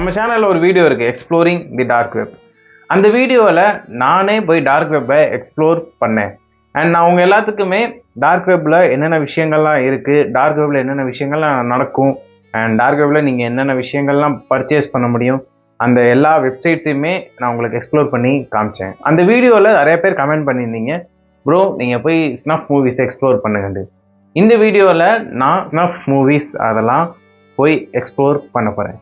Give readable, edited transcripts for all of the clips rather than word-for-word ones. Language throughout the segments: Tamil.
நம்ம சேனலில் ஒரு வீடியோ இருக்குது, எக்ஸ்ப்ளோரிங் தி டார்க் வெப். அந்த வீடியோவில் நானே போய் டார்க் வெப்பை எக்ஸ்ப்ளோர் பண்ணேன். அண்ட் நான் உங்கள் எல்லாத்துக்குமே டார்க் வெப்பில் என்னென்ன விஷயங்கள்லாம் இருக்குது, டார்க் வெப்பில் என்னென்ன விஷயங்கள்லாம் நடக்கும், அண்ட் டார்க் வெப்பில் நீங்கள் என்னென்ன விஷயங்கள்லாம் பர்ச்சேஸ் பண்ண முடியும், அந்த எல்லா வெப்சைட்ஸையுமே நான் உங்களுக்கு எக்ஸ்ப்ளோர் பண்ணி காமிச்சேன். அந்த வீடியோவில் நிறைய பேர் கமெண்ட் பண்ணியிருந்தீங்க, ப்ரோ நீங்கள் போய் ஸ்னஃப் மூவிஸ் எக்ஸ்ப்ளோர் பண்ணுங்கண்டு. இந்த வீடியோவில் நான் ஸ்னஃப் மூவிஸ் அதெல்லாம் போய் எக்ஸ்ப்ளோர் பண்ண போகிறேன்.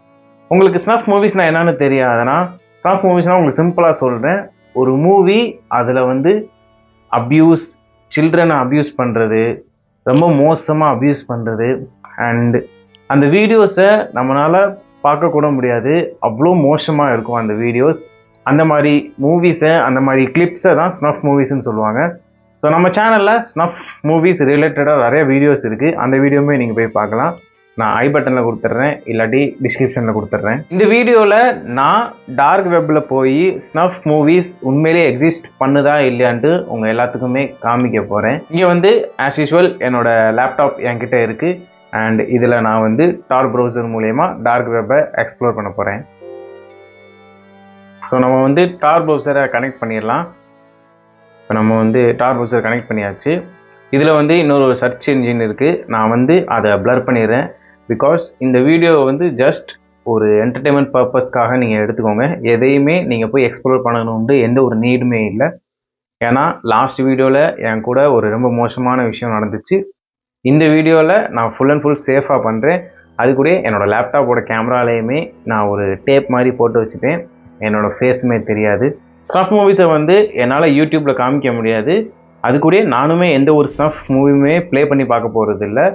உங்களுக்கு ஸ்னஃப் மூவிஸ்னால் என்னென்னு தெரியாதுன்னா, ஸ்னஃப் மூவிஸ்னால் உங்களுக்கு சிம்பிளாக சொல்கிறேன். ஒரு மூவி அதில் வந்து அப்யூஸ், சில்ட்ரனை அப்யூஸ் பண்ணுறது, ரொம்ப மோசமாக அப்யூஸ் பண்ணுறது, அண்ட் அந்த வீடியோஸை நம்மளால் பார்க்கக்கூட முடியாது, அவ்வளோ மோசமாக இருக்கும் அந்த வீடியோஸ். அந்த மாதிரி மூவிஸை, அந்த மாதிரி கிளிப்ஸை தான் ஸ்னஃப் மூவிஸ்ன்னு சொல்லுவாங்க. ஸோ நம்ம சேனலில் ஸ்னஃப் மூவிஸ் ரிலேட்டடாக நிறைய வீடியோஸ் இருக்குது. அந்த வீடியோவுமே நீங்கள் போய் பார்க்கலாம். நான் ஐ பட்டனில் கொடுத்துட்றேன், இல்லாட்டி டிஸ்கிரிப்ஷனில் கொடுத்துட்றேன். இந்த வீடியோவில் நான் டார்க் வெப்பில் போய் ஸ்னஃப் மூவிஸ் உண்மையிலே எக்ஸிஸ்ட் பண்ணுதா இல்லையான்ட்டு உங்கள் எல்லாத்துக்குமே காமிக்க போகிறேன். இங்கே வந்து ஆஸ் யூஷுவல் என்னோடய லேப்டாப் என்கிட்ட இருக்குது. அண்ட் இதில் நான் வந்து டார் ப்ரௌசர் மூலயமா டார்க் வெப்பை எக்ஸ்ப்ளோர் பண்ண போகிறேன். ஸோ நம்ம வந்து டார் ப்ரௌசரை கனெக்ட் பண்ணிடலாம். இப்போ நம்ம வந்து டார் ப்ரௌசர் கனெக்ட் பண்ணியாச்சு. இதில் வந்து இன்னொரு சர்ச் என்ஜின் இருக்குது. நான் வந்து அதை ப்ளர் பண்ணிடுறேன். பிகாஸ் இந்த வீடியோ வந்து ஜஸ்ட் ஒரு என்டர்டெயின்மெண்ட் பர்பஸ்க்காக நீங்கள் எடுத்துக்கோங்க. எதையுமே நீங்கள் போய் எக்ஸ்ப்ளோர் பண்ணணும்னு எந்த ஒரு நீடுமே இல்லை. ஏன்னா லாஸ்ட் வீடியோவில் என் கூட ஒரு ரொம்ப மோசமான விஷயம் நடந்துச்சு. இந்த வீடியோவில் நான் ஃபுல் அண்ட் ஃபுல் சேஃபாக பண்ணுறேன். அது கூட என்னோடய லேப்டாப்போட கேமராலேயுமே நான் ஒரு டேப் மாதிரி போட்டு வச்சுட்டேன். என்னோடய ஃபேஸுமே தெரியாது. ஸ்னஃப் மூவிஸை வந்து என்னால் யூடியூப்பில் காமிக்க முடியாது. அது கூட நானுமே எந்த ஒரு ஸ்னஃப் மூவியுமே ப்ளே பண்ணி பார்க்க போகிறது இல்லை.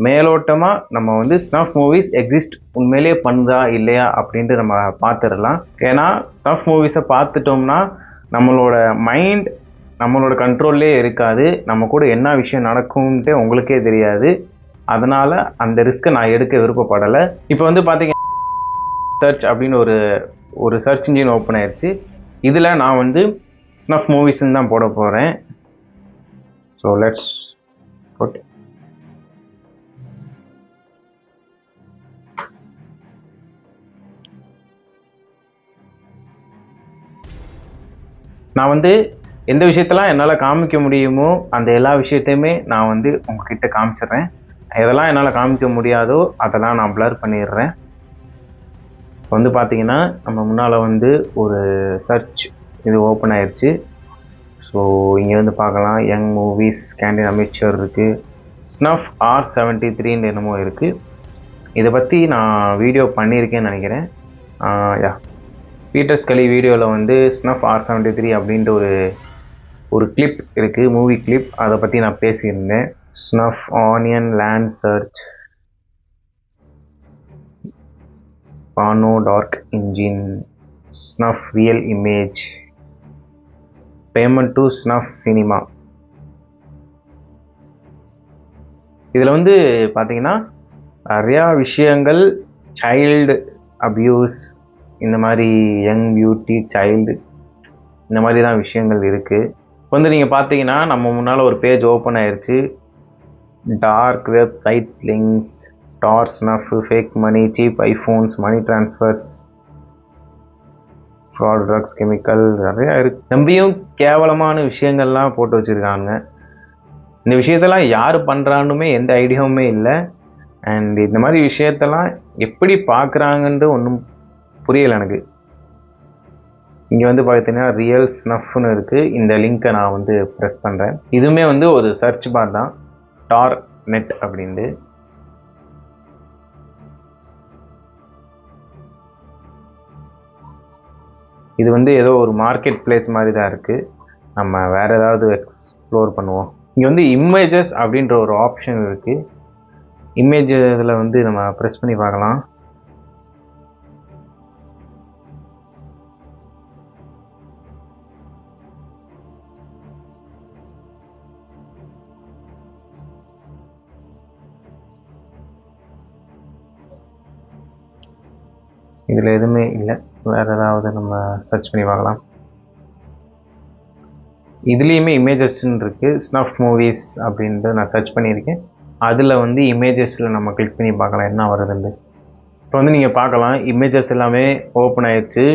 மேலோட்டமாக நம்ம வந்து ஸ்னஃப் மூவிஸ் எக்ஸிஸ்ட் உண்மையிலே பண்ணுதா இல்லையா அப்படின்ட்டு நம்ம பார்த்துடலாம். ஏன்னா ஸ்னஃப் மூவிஸை பார்த்துட்டோம்னா நம்மளோட மைண்ட் நம்மளோட கண்ட்ரோல்லே இருக்காது. நம்ம கூட என்ன விஷயம் நடக்கும்ன்ட்டு உங்களுக்கே தெரியாது. அதனால் அந்த ரிஸ்க்கை நான் எடுக்க விருப்பப்படலை. இப்போ வந்து பார்த்தீங்கன்னா சர்ச் அப்படின்னு ஒரு சர்ச் இன்ஜின் ஓப்பன் ஆயிடுச்சு. இதில் நான் வந்து ஸ்னஃப் மூவிஸ்ன்னு தான் போட போகிறேன். So let's okay. நான் வந்து எந்த விஷயத்தெல்லாம் என்னால் காமிக்க முடியுமோ அந்த எல்லா விஷயத்தையுமே நான் வந்து உங்ககிட்ட காமிச்சிட்றேன். எதெல்லாம் என்னால் காமிக்க முடியாதோ அதெல்லாம் நான் ப்ளர் பண்ணிடுறேன். இப்போ வந்து பார்த்தீங்கன்னா நம்ம முன்னால் வந்து ஒரு சர்ச் இது ஓப்பன் ஆயிடுச்சு. ஸோ இங்கே வந்து பார்க்கலாம், யங் மூவிஸ், கேண்டின் அமெச்சர் இருக்குது, ஸ்னஃப் R73 என்னமோ இருக்குது. இதை பற்றி நான் வீடியோ பண்ணியிருக்கேன்னு நினைக்கிறேன். யா, பீட்டர் ஸ்கலி வீடியோவில் வந்து ஸ்னஃப் R73 அப்படின்ட்டு ஒரு கிளிப் இருக்குது, மூவி கிளிப். அதை பற்றி நான் பேசியிருந்தேன். ஸ்னஃப் ஆனியன் லேண்ட் சர்ச், பானோ dark engine, snuff real image, payment to snuff cinema. இதில் வந்து பார்த்தீங்கன்னா நிறையா விஷயங்கள், சைல்டு அப்யூஸ், இந்த மாதிரி யங் பியூட்டி, சைல்டு, இந்த மாதிரி தான் விஷயங்கள் இருக்குது. வந்து நீங்கள் பார்த்தீங்கன்னா நம்ம முன்னால் ஒரு பேஜ் ஓப்பன் ஆயிடுச்சு. டார்க் வெப் சைட்ஸ், லிங்க்ஸ், டார், ஸ்னஃப், ஃபேக் மணி, சீப் ஐஃபோன்ஸ், மணி டிரான்ஸ்ஃபர்ஸ், ஃப்ராட், ட்ரக்ஸ், கெமிக்கல், நிறையா இருக்குது. ரொம்பவும் கேவலமான விஷயங்கள்லாம் போட்டு வச்சுருக்காங்க. இந்த விஷயத்தெல்லாம் யார் பண்ணுறான்னுமே எந்த ஐடியாவுமே இல்லை. அண்ட் இந்த மாதிரி விஷயத்தெல்லாம் எப்படி பார்க்குறாங்கன்ட்டு ஒன்றும் புரியலை எனக்கு. இங்கே வந்து பார்த்தீங்கன்னா ரியல் ஸ்னஃப்னு இருக்குது. இந்த லிங்க்கை நான் வந்து ப்ரெஸ் பண்ணுறேன். இதுவுமே வந்து ஒரு சர்ச் பார் தான், டார் நெட் அப்படின்ட்டு. இது வந்து ஏதோ ஒரு மார்க்கெட் பிளேஸ் மாதிரி தான் இருக்குது. நம்ம வேறு ஏதாவது எக்ஸ்ப்ளோர் பண்ணுவோம். இங்கே வந்து இமேஜஸ் அப்படின்ற ஒரு ஆப்ஷன் இருக்குது. இமேஜ் இதில் வந்து நம்ம ப்ரெஸ் பண்ணி பார்க்கலாம். இதில் எதுவுமே இல்லை. வேறு ஏதாவது நம்ம சர்ச் பண்ணி பார்க்கலாம். இதுலேயுமே இமேஜஸ்ன்னு இருக்குது. ஸ்னஃப் மூவிஸ் அப்படின்ட்டு நான் சர்ச் பண்ணியிருக்கேன். அதில் வந்து இமேஜஸில் நம்ம கிளிக் பண்ணி பார்க்கலாம் என்ன வருதுன்னு. இப்போ வந்து நீங்கள் பார்க்கலாம் இமேஜஸ் எல்லாமே ஓப்பன் ஆயிடுச்சு.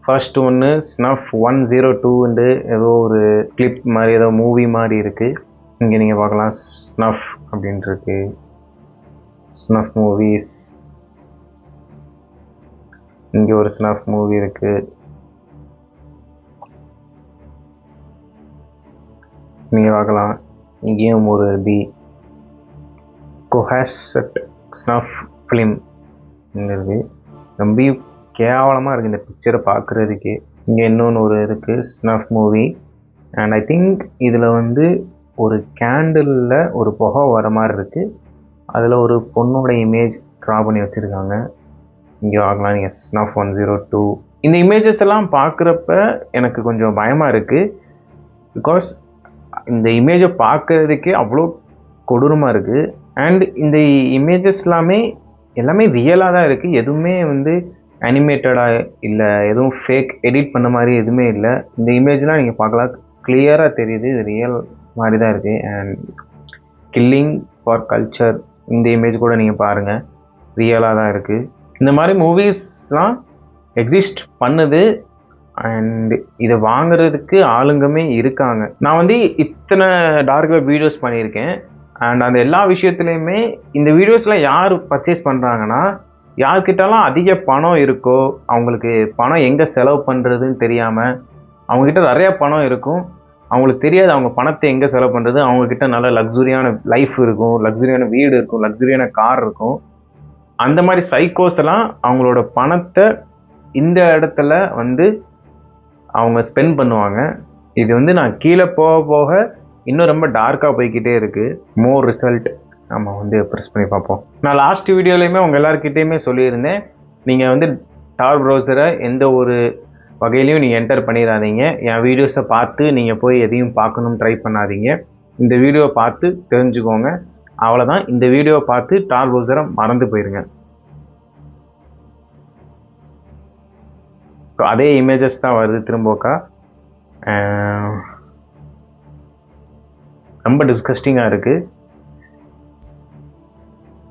ஃபர்ஸ்ட் ஒன்று ஸ்னஃப் 102 ஏதோ ஒரு கிளிப் மாதிரி ஏதோ மூவி மாதிரி இருக்குது. இங்கே நீங்கள் பார்க்கலாம் ஸ்னஃப் அப்படின்ட்டு இருக்கு, ஸ்னஃப் மூவிஸ். இங்கே ஒரு ஸ்னஃப் மூவி இருக்குது. நீங்கள் பார்க்கலாம் இங்கேயும் ஒரு தி கொஹாசட் ஸ்னஃப் ஃபிலிம் இங்கே இருக்குது. ரொம்ப கேவலமாக இருக்குது இந்த பிக்சரை பார்க்குறதுக்கே. இங்கே இன்னொன்று ஒரு இருக்குது snuff movie. And I think இதில் வந்து ஒரு கேண்டிலில் ஒரு புகை வர மாதிரி இருக்குது. அதில் ஒரு பொண்ணோட இமேஜ் ட்ரா பண்ணி வச்சுருக்காங்க. இங்கே பார்க்கலாம் நீங்கள் ஸ்னஃப் 102. இந்த இமேஜஸ் எல்லாம் பார்க்குறப்ப எனக்கு கொஞ்சம் பயமாக இருக்குது. பிகாஸ் இந்த இமேஜை பார்க்குறதுக்கே அவ்வளோ கொடூரமாக இருக்குது. அண்ட் இந்த இமேஜஸ் எல்லாமே ரியலாக தான் இருக்குது. எதுவுமே வந்து அனிமேட்டடாக இல்லை, எதுவும் ஃபேக் எடிட் பண்ண மாதிரி எதுவுமே இல்லை. இந்த இமேஜ்லாம் நீங்கள் பார்க்கலாம், கிளியராக தெரியுது இது ரியல் மாதிரி தான் இருக்குது. அண்ட் கில்லிங் ஃபார் கல்ச்சர் இந்த இமேஜ் கூட நீங்கள் பாருங்கள், ரியலாக தான் இருக்குது. இந்த மாதிரி மூவிஸ்லாம் எக்ஸிஸ்ட் பண்ணுது. அண்ட் இதை வாங்குறதுக்கு ஆளுங்கமே இருக்காங்க. நான் வந்து இத்தனை டார்க் வெப் வீடியோஸ் பண்ணியிருக்கேன். அண்ட் அந்த எல்லா விஷயத்துலையுமே இந்த வீடியோஸ்லாம் யார் பர்ச்சேஸ் பண்ணுறாங்கன்னா, யார்கிட்டலாம் அதிக பணம் இருக்கோ, அவங்களுக்கு பணம் எங்கே செலவு பண்ணுறதுன்னு தெரியாமல், அவங்கக்கிட்ட நிறையா பணம் இருக்கும், அவங்களுக்கு தெரியாது அவங்க பணத்தை எங்கே செலவு பண்ணுறது. அவங்கக்கிட்ட நல்ல லக்ஸுரியான லைஃப் இருக்கும், லக்ஸுரியான வீடு இருக்கும், லக்ஸுரியான கார் இருக்கும். அந்த மாதிரி சைக்கோஸ் எல்லாம் அவங்களோட பணத்தை இந்த இடத்துல வந்து அவங்க ஸ்பெண்ட் பண்ணுவாங்க. இது வந்து நான் கீழே போக போக இன்னும் ரொம்ப டார்க்காக போய்கிட்டே இருக்குது. மோர் ரிசல்ட் நம்ம வந்து ப்ரெஸ் பண்ணி பார்ப்போம். நான் லாஸ்ட் வீடியோலையுமே உங்கள் எல்லாருக்கிட்டேயுமே சொல்லியிருந்தேன், நீங்கள் வந்து டார் ப்ரௌசரை எந்த ஒரு வகையிலையும் நீங்கள் என்டர் பண்ணிடாதீங்க. என் வீடியோஸை பார்த்து நீங்கள் போய் எதையும் பார்க்கணும்னு ட்ரை பண்ணாதீங்க. இந்த வீடியோவை பார்த்து தெரிஞ்சுக்கோங்க, அவ்வளோதான். இந்த வீடியோவை பார்த்து டார் ப்ரௌசரை மறந்து போயிருங்க. ஸோ அதே இமேஜஸ் தான் வருது திரும்பக்கா. ரொம்ப டிஸ்கஸ்டிங்காக இருக்குது.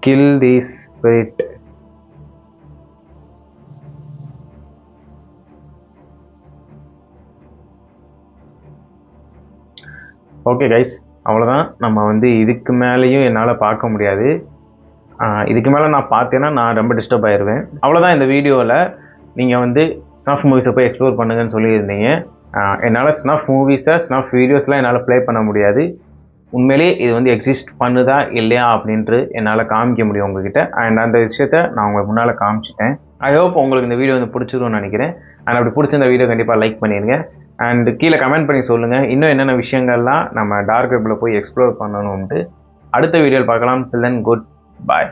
Kill the spirit. Okay guys, அவ்வளோதான். நம்ம வந்து இதுக்கு மேலேயும் என்னால் பார்க்க முடியாது. இதுக்கு மேலே நான் பார்த்தேன்னா நான் ரொம்ப டிஸ்டர்ப் ஆயிடுவேன். அவ்வளோதான் இந்த வீடியோவில். நீங்கள் வந்து ஸ்னஃப் மூவிஸை போய் எக்ஸ்ப்ளோர் பண்ணுங்கன்னு சொல்லியிருந்தீங்க. என்னால் ஸ்னஃப் மூவிஸை ஸ்னஃப் வீடியோஸ்லாம் என்னால் ப்ளே பண்ண முடியாது. உண்மையிலே இது வந்து எக்ஸிஸ்ட் பண்ணுதா இல்லையா அப்படின்ட்டு என்னால் காமிக்க முடியும் உங்ககிட்ட. அண்ட் அந்த விஷயத்த நான் உங்களுக்கு முன்னால் காமிச்சிட்டேன். ஐ ஹோப் உங்களுக்கு இந்த வீடியோ வந்து பிடிச்சிரும்னு நினைக்கிறேன். அண்ட் அப்படி பிடிச்சிருந்த வீடியோ கண்டிப்பாக லைக் பண்ணிடுங்க. அண்ட் கீழே கமெண்ட் பண்ணி சொல்லுங்கள் இன்னும் என்னென்ன விஷயங்கள்லாம் நம்ம டார்க் வெப்பில் போய் எக்ஸ்ப்ளோர் பண்ணணும்ன்ட்டு. அடுத்த வீடியோவில் பார்க்கலாம். டில் தென் குட் பை.